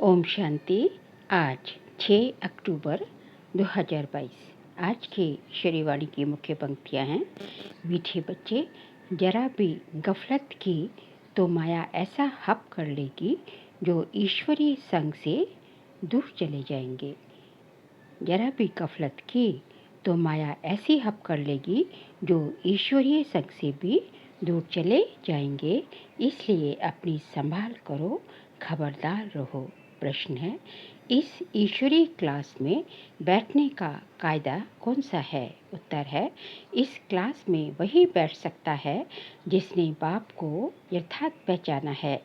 ओम शांति। आज 6 अक्टूबर 2022। आज की श्रीवाणी की मुख्य पंक्तियाँ हैं। मीठे बच्चे, जरा भी गफलत की तो माया ऐसा हप कर लेगी जो ईश्वरीय संग से दूर चले जाएंगे। जरा भी गफलत की तो माया ऐसी हप कर लेगी जो ईश्वरीय संग से भी दूर चले जाएंगे। इसलिए अपनी संभाल करो, खबरदार रहो। प्रश्न है, इस ईश्वरीय क्लास में बैठने का कायदा कौन सा है? उत्तर है, इस क्लास में वही बैठ सकता है जिसने बाप को यथार्थ पहचाना है।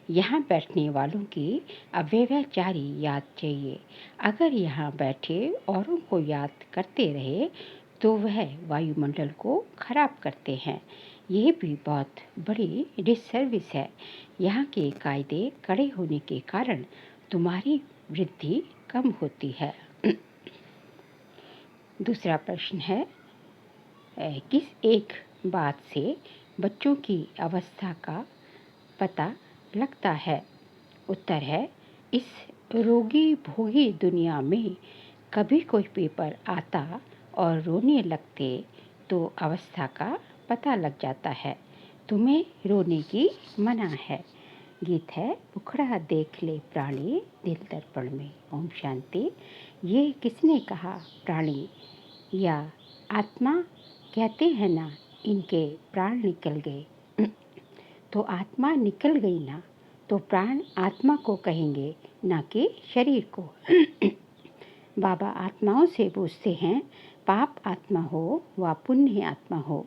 यहाँ बैठने वालों की अव्यवचारी याद चाहिए। अगर यहाँ बैठे औरों को याद करते रहे तो वह वायुमंडल को खराब करते हैं। ये भी बहुत बड़ी डिसर्विस है। यहाँ के कायदे कड़े होने के कारण तुम्हारी वृद्धि कम होती है। दूसरा प्रश्न है, किस एक बात से बच्चों की अवस्था का पता लगता है? उत्तर है, इस रोगी भोगी दुनिया में कभी कोई पेपर आता और रोने लगते तो अवस्था का पता लग जाता है। तुम्हें रोने की मना है। गीत है, मुखड़ा देख ले प्राणी दिल दर्पण में। ओम शांति। ये किसने कहा? प्राणी या आत्मा कहते हैं ना, इनके प्राण निकल गए। तो आत्मा निकल गई ना, तो प्राण आत्मा को कहेंगे, ना कि शरीर को। बाबा आत्माओं से पूछते हैं, पाप आत्मा हो व पुण्य आत्मा हो,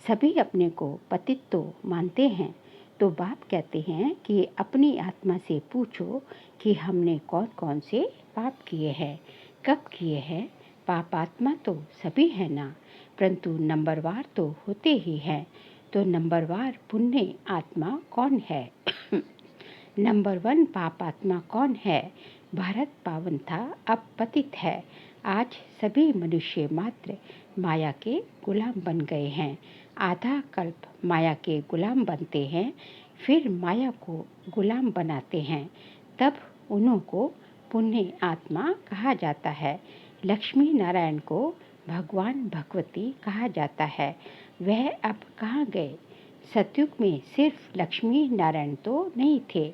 सभी अपने को पतित तो मानते हैं। तो बाप कहते हैं कि अपनी आत्मा से पूछो कि हमने कौन कौन से पाप किए हैं, कब किए हैं। पाप आत्मा तो सभी है ना, परंतु नंबरवार तो होते ही हैं। तो नंबरवार पुण्य आत्मा कौन है? नंबर 1 पाप आत्मा कौन है? भारत पावन था, अब पतित है। आज सभी मनुष्य मात्र माया के गुलाम बन गए हैं। आधा कल्प माया के गुलाम बनते हैं, फिर माया को गुलाम बनाते हैं, तब उन्हों को पुण्य आत्मा कहा जाता है। लक्ष्मी नारायण को भगवान भगवती कहा जाता है। वह अब कहाँ गए? सतयुग में सिर्फ लक्ष्मी नारायण तो नहीं थे,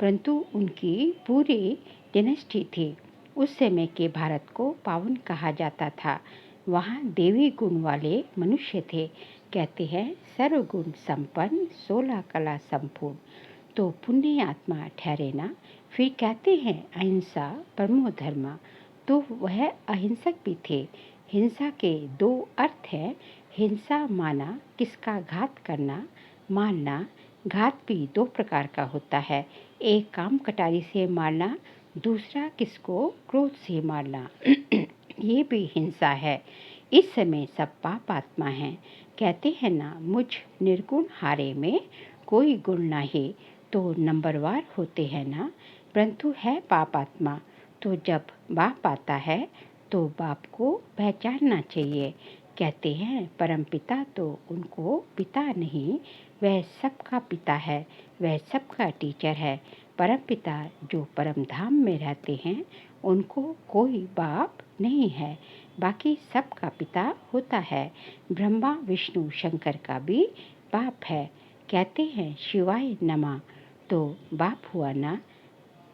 परंतु उनकी पूरी डिनेस्टी थी। उस समय के भारत को पावन कहा जाता था। वहाँ देवी गुण वाले मनुष्य थे। कहते हैं सर्वगुण संपन्न 16 कला संपूर्ण। तो पुण्य आत्मा ठहरे ना। फिर कहते हैं अहिंसा परमो धर्म, तो वह अहिंसक भी थे। हिंसा के 2 अर्थ हैं। हिंसा माना किसका घात करना, मारना। घात भी 2 प्रकार का होता है, एक काम कटारी से मारना, दूसरा किसको क्रोध से मारना। ये भी हिंसा है। इस समय सब पाप आत्मा हैं। कहते हैं ना, मुझ निर्गुण हारे में कोई गुण नहीं, तो नंबरवार होते हैं ना, परंतु है पाप आत्मा। तो जब बाप आता है तो बाप को पहचानना चाहिए। कहते हैं परमपिता तो उनको पिता नहीं, वह सबका पिता है, वह सबका टीचर है। परमपिता जो परम धाम में रहते हैं, उनको कोई बाप नहीं है, बाकी सबका पिता होता है। ब्रह्मा विष्णु शंकर का भी बाप है। कहते हैं शिवाय नमः, तो बाप हुआ ना।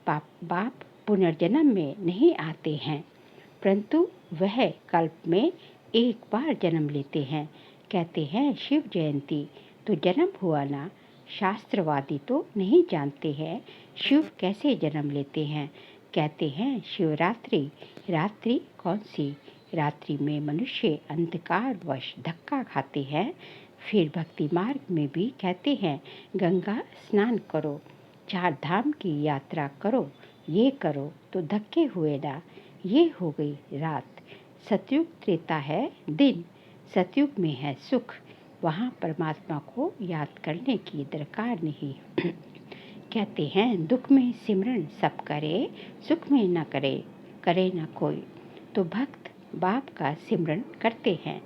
बाप पुनर्जन्म में नहीं आते हैं, परंतु वह कल्प में एक बार जन्म लेते हैं। कहते हैं शिव जयंती, तो जन्म हुआ ना। शास्त्रवादी तो नहीं जानते हैं शिव कैसे जन्म लेते हैं। कहते हैं शिवरात्रि। रात्रि कौन सी? रात्रि में मनुष्य अंधकारवश धक्का खाते हैं। फिर भक्ति मार्ग में भी कहते हैं गंगा स्नान करो, 4 धाम की यात्रा करो, ये करो, तो धक्के हुए ना। ये हो गई रात। सतयुग त्रेता है दिन। सतयुग में है सुख, वहाँ परमात्मा को याद करने की दरकार नहीं। कहते हैं दुख में सिमरन सब करे, सुख में न करे न कोई। तो भक्त बाप का सिमरन करते हैं,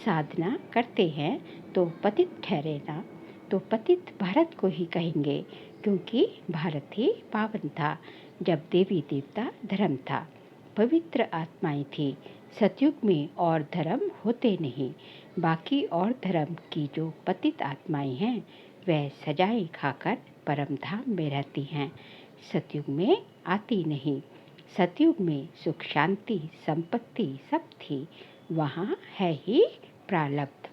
साधना करते हैं, तो पतित ठहरे ना। तो पतित भारत को ही कहेंगे, क्योंकि भारत ही पावन था। जब देवी देवता धर्म था, पवित्र आत्माएं थी। सतयुग में और धर्म होते नहीं। बाकी और धर्म की जो पतित आत्माएं हैं वह सजाएं खाकर परम धाम में रहती हैं, सतयुग में आती नहीं। सतयुग में सुख शांति संपत्ति सब थी, वहाँ है ही प्रारब्ध।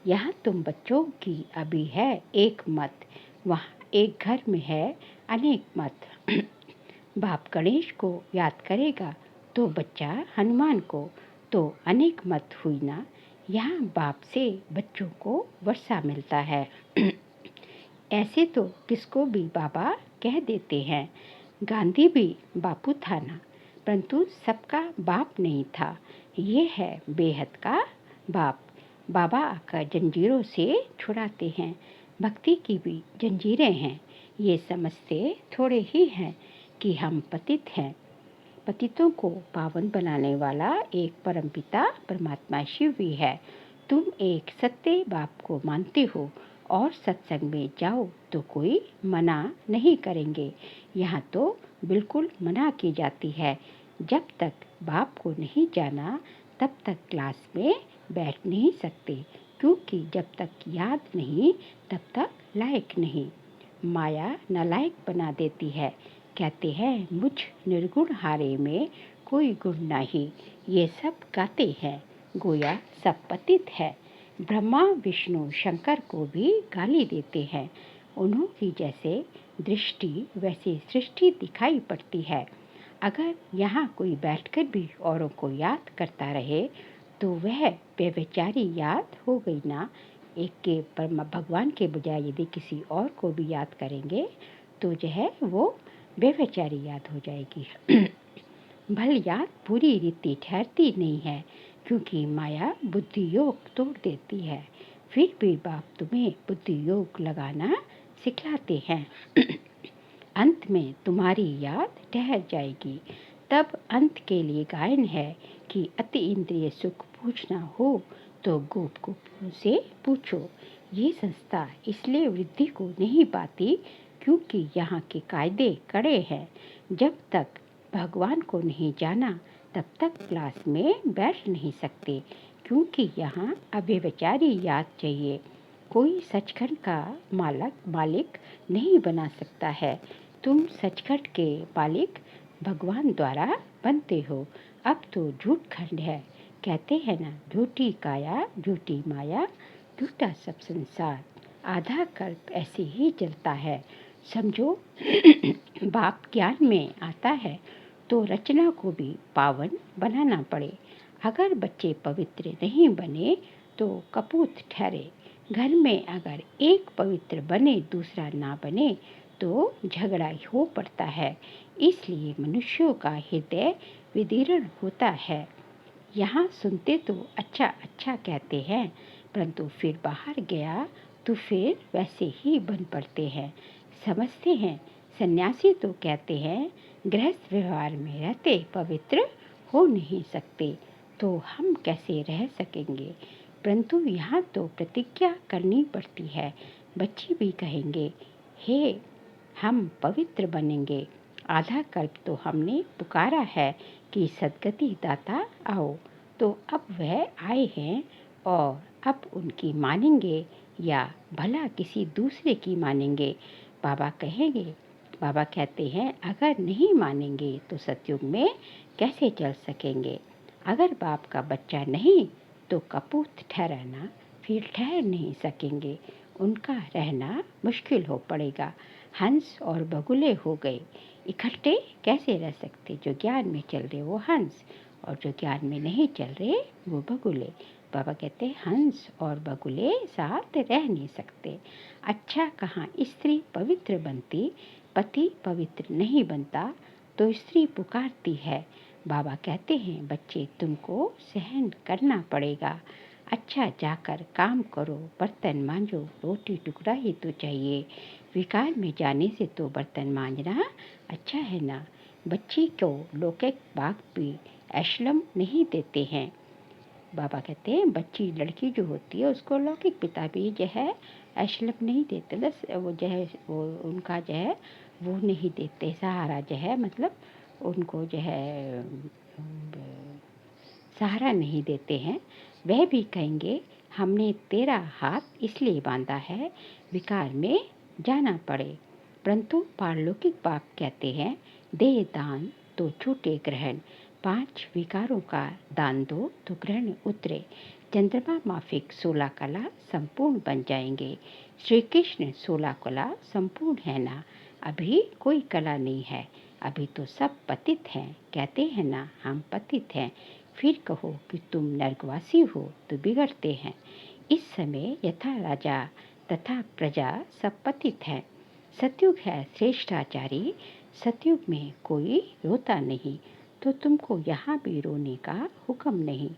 यहाँ तुम बच्चों की अभी है एक मत, वहाँ एक घर में है अनेक मत। बाप गणेश को याद करेगा तो बच्चा हनुमान को, तो अनेक मत हुई ना। यहाँ बाप से बच्चों को वर्षा मिलता है। ऐसे तो किसको भी बाबा कह देते हैं। गांधी भी बापू था ना, परंतु सबका बाप नहीं था। ये है बेहद का बाप। बाबा आकर जंजीरों से छुड़ाते हैं। भक्ति की भी जंजीरें हैं। ये समझते थोड़े ही हैं कि हम पतित हैं। पतितों को पावन बनाने वाला एक परमपिता परमात्मा शिव भी है। तुम एक सत्य बाप को मानते हो और सत्संग में जाओ तो कोई मना नहीं करेंगे। यहाँ तो बिल्कुल मना की जाती है। जब तक बाप को नहीं जाना तब तक क्लास में बैठ नहीं सकते, क्योंकि जब तक याद नहीं तब तक लायक नहीं। माया नालायक बना देती है। कहते हैं मुझ निर्गुण हारे में कोई गुण नहीं। ये सब गाते हैं, गोया सब पतित है। ब्रह्मा विष्णु शंकर को भी गाली देते हैं। उन्हों की जैसे दृष्टि वैसे सृष्टि दिखाई पड़ती है। अगर यहाँ कोई बैठकर भी औरों को याद करता रहे तो वह बेविचारी याद हो गई ना। एक के परम भगवान के बजाय यदि किसी और को भी याद करेंगे तो जो है वो बेविचारी याद हो जाएगी। भल याद पूरी रीति ठहरती नहीं है, क्योंकि माया बुद्धि योग तोड़ देती है। फिर भी बाप तुम्हें बुद्धि योग लगाना सिखलाते हैं। अंत में तुम्हारी याद ठहर जाएगी। तब अंत के लिए गायन है कि अति इंद्रिय सुख पूछना हो तो गोप से पूछो। ये संस्था इसलिए वृद्धि को नहीं पाती क्योंकि यहाँ के कायदे कड़े हैं। जब तक भगवान को नहीं जाना तब तक क्लास में बैठ नहीं सकते, क्योंकि यहाँ अव्यभिचारी याद चाहिए। कोई सचखंड का मालिक नहीं बना सकता है। तुम सचखंड के मालिक भगवान द्वारा बनते हो। अब तो झूठ खंड है। कहते हैं ना, झूठी काया झूठी माया झूठा सब संसार। आधा कल्प ऐसे ही चलता है। समझो बाप ज्ञान में आता है तो रचना को भी पावन बनाना पड़े। अगर बच्चे पवित्र नहीं बने तो कपूत ठहरे। घर में अगर एक पवित्र बने दूसरा ना बने तो झगड़ा हो पड़ता है। इसलिए मनुष्यों का हृदय विदीर्ण होता है। यहाँ सुनते तो अच्छा अच्छा कहते हैं, परंतु फिर बाहर गया तो फिर वैसे ही बन पड़ते हैं। समझते हैं सन्यासी तो कहते हैं गृहस्थ व्यवहार में रहते पवित्र हो नहीं सकते, तो हम कैसे रह सकेंगे। परंतु यहाँ तो प्रतिज्ञा करनी पड़ती है। बच्चे भी कहेंगे हे हम पवित्र बनेंगे। आधा कल्प तो हमने पुकारा है कि सद्गति दाता आओ, तो अब वह आए हैं और अब उनकी मानेंगे या भला किसी दूसरे की मानेंगे। बाबा कहेंगे, बाबा कहते हैं अगर नहीं मानेंगे तो सतयुग में कैसे चल सकेंगे। अगर बाप का बच्चा नहीं तो कपूत ठहराना, फिर ठहर नहीं सकेंगे। उनका रहना मुश्किल हो पड़ेगा। हंस और बगुले हो गए, इकट्ठे कैसे रह सकते। जो ज्ञान में चल रहे वो हंस और जो ज्ञान में नहीं चल रहे वो बगुले। बाबा कहते हैं हंस और बगुले साथ रह नहीं सकते। अच्छा कहाँ स्त्री पवित्र बनती, पति पवित्र नहीं बनता तो स्त्री पुकारती है। बाबा कहते हैं बच्चे तुमको सहन करना पड़ेगा। अच्छा जाकर काम करो, बर्तन मांजो, रोटी टुकड़ा ही तो चाहिए। विकार में जाने से तो बर्तन मांजना अच्छा है ना। बच्ची को लौकिक बाग भी ऐशलम नहीं देते हैं। बाबा कहते हैं बच्ची लड़की जो होती है उसको लौकिक पिता भी जो है ऐशलम नहीं देते। बस वो जो है वो उनका जो है वो नहीं देते सहारा, जो है मतलब उनको जो है सहारा नहीं देते हैं। वह भी कहेंगे हमने तेरा हाथ इसलिए बांधा है विकार में जाना पड़े। परंतु पारलौकिक बाप कहते हैं दे दान तो छूटे ग्रहण, 5 विकारों का दान दो तो ग्रहण उतरे। चंद्रमा माफिक 16 कला संपूर्ण बन जाएंगे। श्री कृष्ण 16 कला संपूर्ण है ना, अभी कोई कला नहीं है, अभी तो सब पतित हैं। कहते हैं ना हम पतित हैं, फिर कहो कि तुम नरकवासी हो तो बिगड़ते हैं। इस समय यथा राजा तथा प्रजा सब पतित हैं। सतयुग है श्रेष्ठाचारी, सतयुग में कोई रोता नहीं, तो तुमको यहाँ भी रोने का हुक्म नहीं।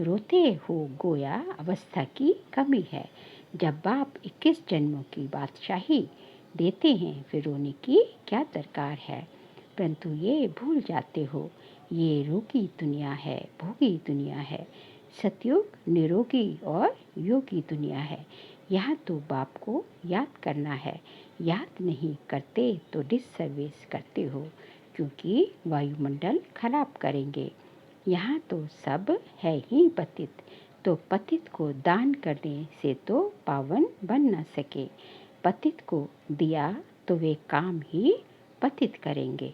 रोते हो गोया अवस्था की कमी है, जब बाप 21 जन्मों की बादशाही देते हैं फिर रोने की क्या दरकार है। परंतु ये भूल जाते हो ये रोगी दुनिया है, भोगी दुनिया है। सतयुग निरोगी और योगी दुनिया है। यहाँ तो बाप को याद करना है, याद नहीं करते तो डिससर्विस करते हो, क्योंकि वायुमंडल खराब करेंगे। यहाँ तो सब है ही पतित, तो पतित को दान करने से तो पावन बन न सके। पतित को दिया तो वे काम ही पतित करेंगे।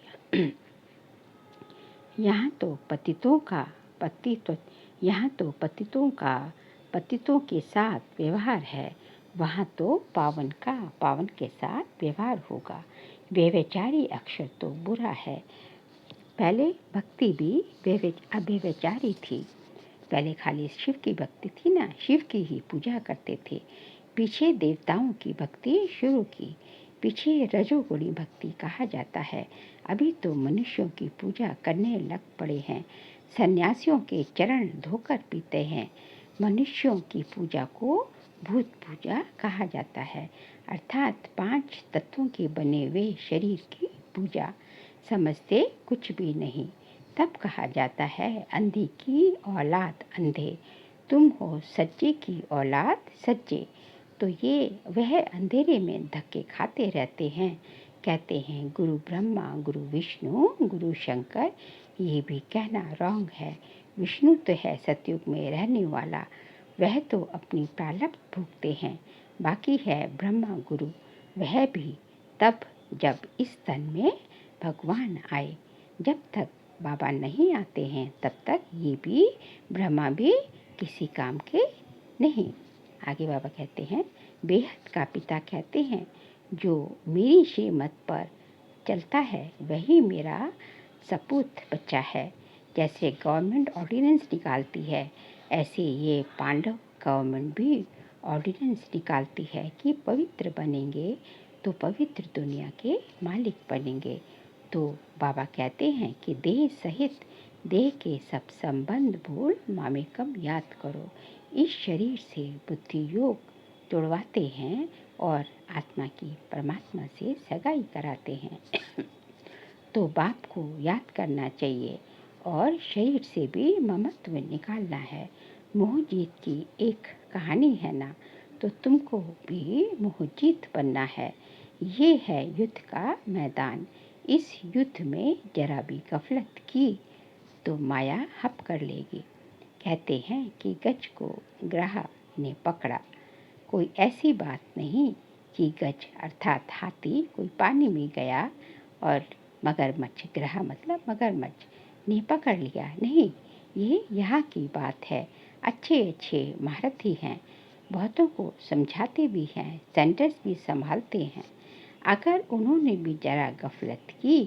यहाँ तो पतितों का पतित्व, यहाँ तो पतितों का पतितों के साथ व्यवहार है, वहाँ तो पावन का पावन के साथ व्यवहार होगा। व्यभिचारी अक्षर तो बुरा है। पहले भक्ति भी अव्यभिचारी थी। पहले खाली शिव की भक्ति थी ना, शिव की ही पूजा करते थे। पीछे देवताओं की भक्ति शुरू की, पीछे रजोगुणी भक्ति कहा जाता है। अभी तो मनुष्यों की पूजा करने लग पड़े हैं। सन्यासियों के चरण धोकर पीते हैं। मनुष्यों की पूजा को भूत पूजा कहा जाता है, अर्थात 5 तत्वों के बने हुए शरीर की पूजा। समझते कुछ भी नहीं। तब कहा जाता है अंधी की औलाद अंधे, तुम हो सज्जे की औलाद सज्जे। तो ये वह अंधेरे में धक्के खाते रहते हैं। कहते हैं गुरु ब्रह्मा गुरु विष्णु गुरु शंकर, ये भी कहना रॉन्ग है। विष्णु तो है सतयुग में रहने वाला, वह तो अपनी प्रारब्ध भोगते हैं। बाकी है ब्रह्मा गुरु, वह भी तब जब इस तन में भगवान आए। जब तक बाबा नहीं आते हैं तब तक ये भी ब्रह्मा भी किसी काम के नहीं। आगे बाबा कहते हैं बेहद का पिता कहते हैं जो मेरी श्रीमत पर चलता है वही मेरा सपूत बच्चा है। जैसे गवर्नमेंट ऑर्डिनेंस निकालती है, ऐसे ये पांडव गवर्नमेंट भी ऑर्डिनेंस निकालती है कि पवित्र बनेंगे तो पवित्र दुनिया के मालिक बनेंगे। तो बाबा कहते हैं कि देह सहित देह के सब संबंध भूल मामेकम याद करो। इस शरीर से बुद्धि योग तोड़वाते हैं और आत्मा की परमात्मा से सगाई कराते हैं। तो बाप को याद करना चाहिए और शरीर से भी ममत्व निकालना है। मोहजीत की एक कहानी है ना, तो तुमको भी मोहजीत बनना है। ये है युद्ध का मैदान। इस युद्ध में जरा भी गफलत की तो माया हप कर लेगी। कहते हैं कि गज को ग्राह ने पकड़ा। कोई ऐसी बात नहीं कि गज अर्थात हाथी कोई पानी में गया और मगरमच्छ, ग्रह मतलब मगरमच्छ, ने पकड़ लिया। नहीं, ये यहाँ की बात है। अच्छे अच्छे महारथी हैं, बहुतों को समझाते भी हैं, सेंटर्स भी संभालते हैं। अगर उन्होंने भी जरा गफलत की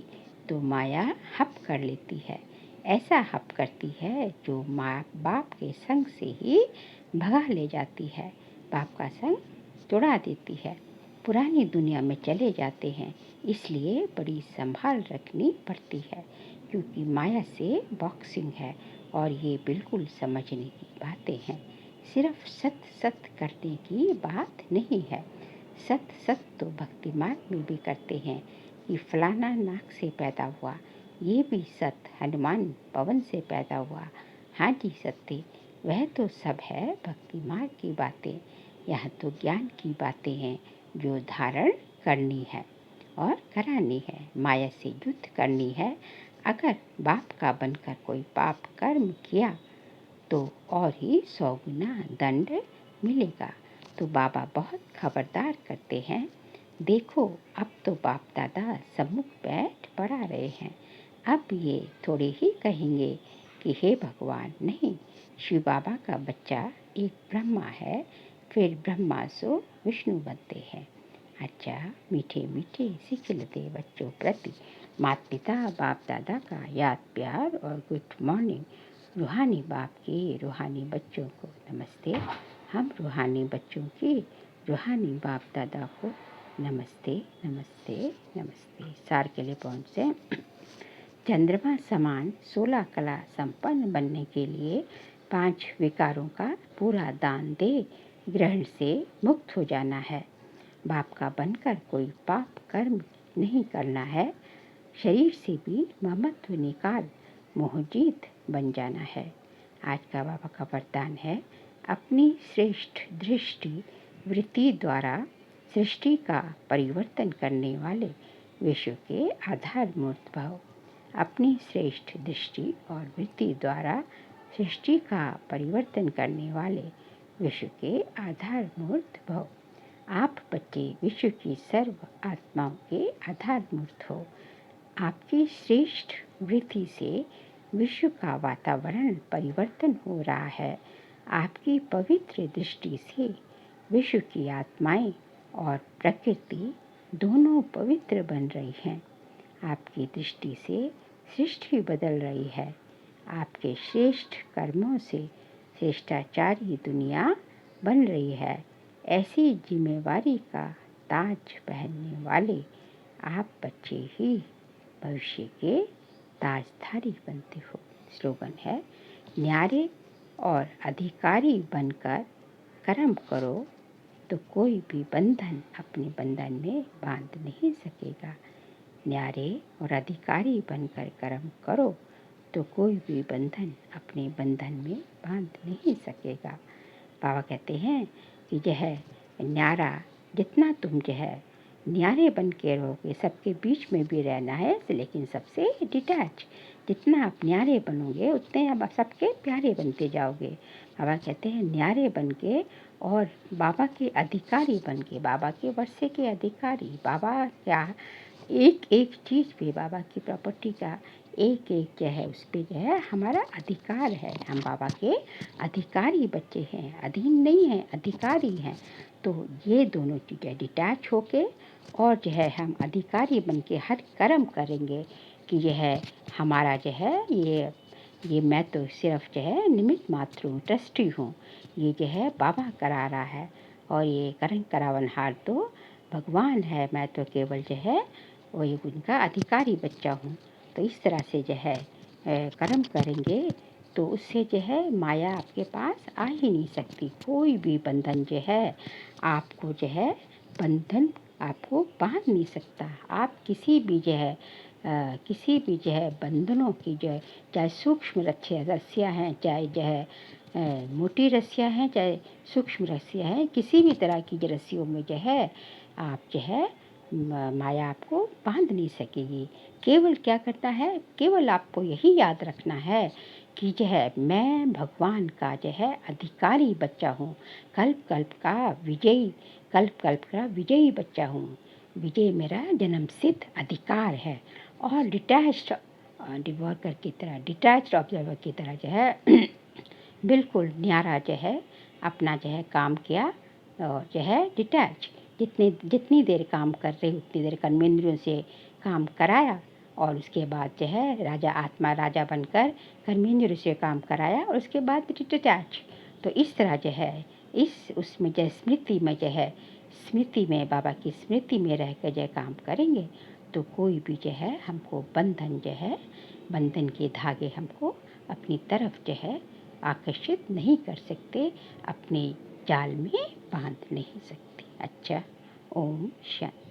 तो माया हप कर लेती है। ऐसा हप करती है जो माँ बाप के संग से ही भगा ले जाती है, बाप का संग तोड़ा देती है, पुरानी दुनिया में चले जाते हैं। इसलिए बड़ी संभाल रखनी पड़ती है, क्योंकि माया से बॉक्सिंग है और ये बिल्कुल समझने की बातें हैं। सिर्फ सत सत करने की बात नहीं है। सत सत तो भक्ति मार्ग में भी करते हैं कि फलाना नाक से पैदा हुआ, ये भी सत हनुमान पवन से पैदा हुआ। हाँ जी सत्य, वह तो सब है भक्ति मार्ग की बातें। यहाँ तो ज्ञान की बातें हैं जो धारण करनी है। और करानी है, माया से युद्ध करनी है। अगर बाप का बनकर कोई पाप कर्म किया तो और ही 100 गुना दंड मिलेगा। तो बाबा बहुत खबरदार करते हैं। देखो, अब तो बाप दादा सम्मुख बैठ पढ़ा रहे हैं। अब ये थोड़े ही कहेंगे कि हे भगवान, नहीं, शिव बाबा का बच्चा एक ब्रह्मा है, फिर ब्रह्मा सो विष्णु बनते हैं। अच्छा, मीठे मीठे सिखिलते बच्चों प्रति माता पिता बाप दादा का याद प्यार और गुड मॉर्निंग। रूहानी बाप के रूहानी बच्चों को नमस्ते। हम रूहानी बच्चों की रूहानी बाप दादा को नमस्ते नमस्ते नमस्ते। सार के लिए पहुँच से चंद्रमा समान 16 कला संपन्न बनने के लिए 5 विकारों का पूरा दान दे ग्रहण से मुक्त हो जाना है। बाप का बनकर कोई पाप कर्म नहीं करना है। शरीर से भी ममत्व निकाल मोहजीत बन जाना है। आज का बाबा का वरदान है, अपनी श्रेष्ठ दृष्टि वृत्ति द्वारा सृष्टि का परिवर्तन करने वाले विश्व के आधार मूर्त भव। अपनी श्रेष्ठ दृष्टि और वृत्ति द्वारा सृष्टि का परिवर्तन करने वाले विश्व के आधार मूर्त भव। आप बच्चे विश्व की सर्व आत्माओं के आधार मूर्त हो। आपकी श्रेष्ठ वृत्ति से विश्व का वातावरण परिवर्तन हो रहा है। आपकी पवित्र दृष्टि से विश्व की आत्माएं और प्रकृति दोनों पवित्र बन रही हैं। आपकी दृष्टि से सृष्टि बदल रही है। आपके श्रेष्ठ कर्मों से श्रेष्ठाचारी दुनिया बन रही है। ऐसी जिम्मेवारी का ताज पहनने वाले आप बच्चे ही भविष्य के ताजधारी बनते हो। स्लोगन है, न्यारे और अधिकारी बनकर कर्म करो तो कोई भी बंधन अपने बंधन में बांध नहीं सकेगा। न्यारे और अधिकारी बनकर कर्म करो तो कोई भी बंधन अपने बंधन में बांध नहीं सकेगा। बाबा कहते हैं कि जो है न्यारा, जितना तुम जो है न्यारे बन के रहोगे, सबके बीच में भी रहना है, लेकिन सबसे डिटैच। जितना आप न्यारे बनोगे उतने आप सबके प्यारे बनते जाओगे। बाबा कहते हैं न्यारे बन के और बाबा के अधिकारी बन के, बाबा के वर्षे के अधिकारी। बाबा क्या एक एक चीज़ पे, बाबा की प्रॉपर्टी का एक एक जो है उस पर जो है हमारा अधिकार है। हम बाबा के अधिकारी बच्चे हैं, अधीन नहीं हैं, अधिकारी हैं। तो ये दोनों चीज़ें डिटैच होके और जो है हम अधिकारी बन के हर कर्म करेंगे कि यह है हमारा जो है ये मैं तो सिर्फ जो है निमित्त मात्र हूँ, ट्रस्टी हूँ। ये जो है बाबा करा रहा है और ये कर्म करावनहार तो भगवान है। मैं तो केवल जो है वही उनका अधिकारी बच्चा हूँ। तो इस तरह से जो है कर्म करेंगे तो उससे जो है माया आपके पास आ ही नहीं सकती। कोई भी बंधन जो है आपको जो है बंधन आपको बांध नहीं सकता। आप किसी भी जो है बंधनों की जो है, चाहे सूक्ष्म रस्सियाँ हैं, चाहे जो है मोटी रस्सियाँ हैं, चाहे सूक्ष्म रस्सियाँ हैं, किसी भी तरह की जो रस्सियों में जो है आप जो है माया आपको बांध नहीं सकेगी। केवल क्या करता है, केवल आपको यही याद रखना है कि जो है मैं भगवान का जो है अधिकारी बच्चा हूँ, कल्प कल्प का विजयी बच्चा हूँ। विजय मेरा जन्म सिद्ध अधिकार है। और डिटैच्ड डिवॉर्कर की तरह, डिटैच्ड ऑब्जर्वर की तरह जो है बिल्कुल न्यारा जो है अपना जो है काम किया और जो है डिटैच, जितनी देर काम कर रहे उतनी देर कर्मेंद्रियों से काम कराया और उसके बाद जो है राजा आत्मा राजा बनकर कर्मेंद्रियों से काम कराया और उसके बाद डिटैच। तो इस तरह जो है उसमें जो स्मृति में जो है स्मृति में बाबा की स्मृति में रह कर जो काम करेंगे तो कोई भी जो है हमको बंधन जो है बंधन के धागे हमको अपनी तरफ जो है आकर्षित नहीं कर सकते, अपने जाल में बांध नहीं सकते। अच्छा, ओम शांति।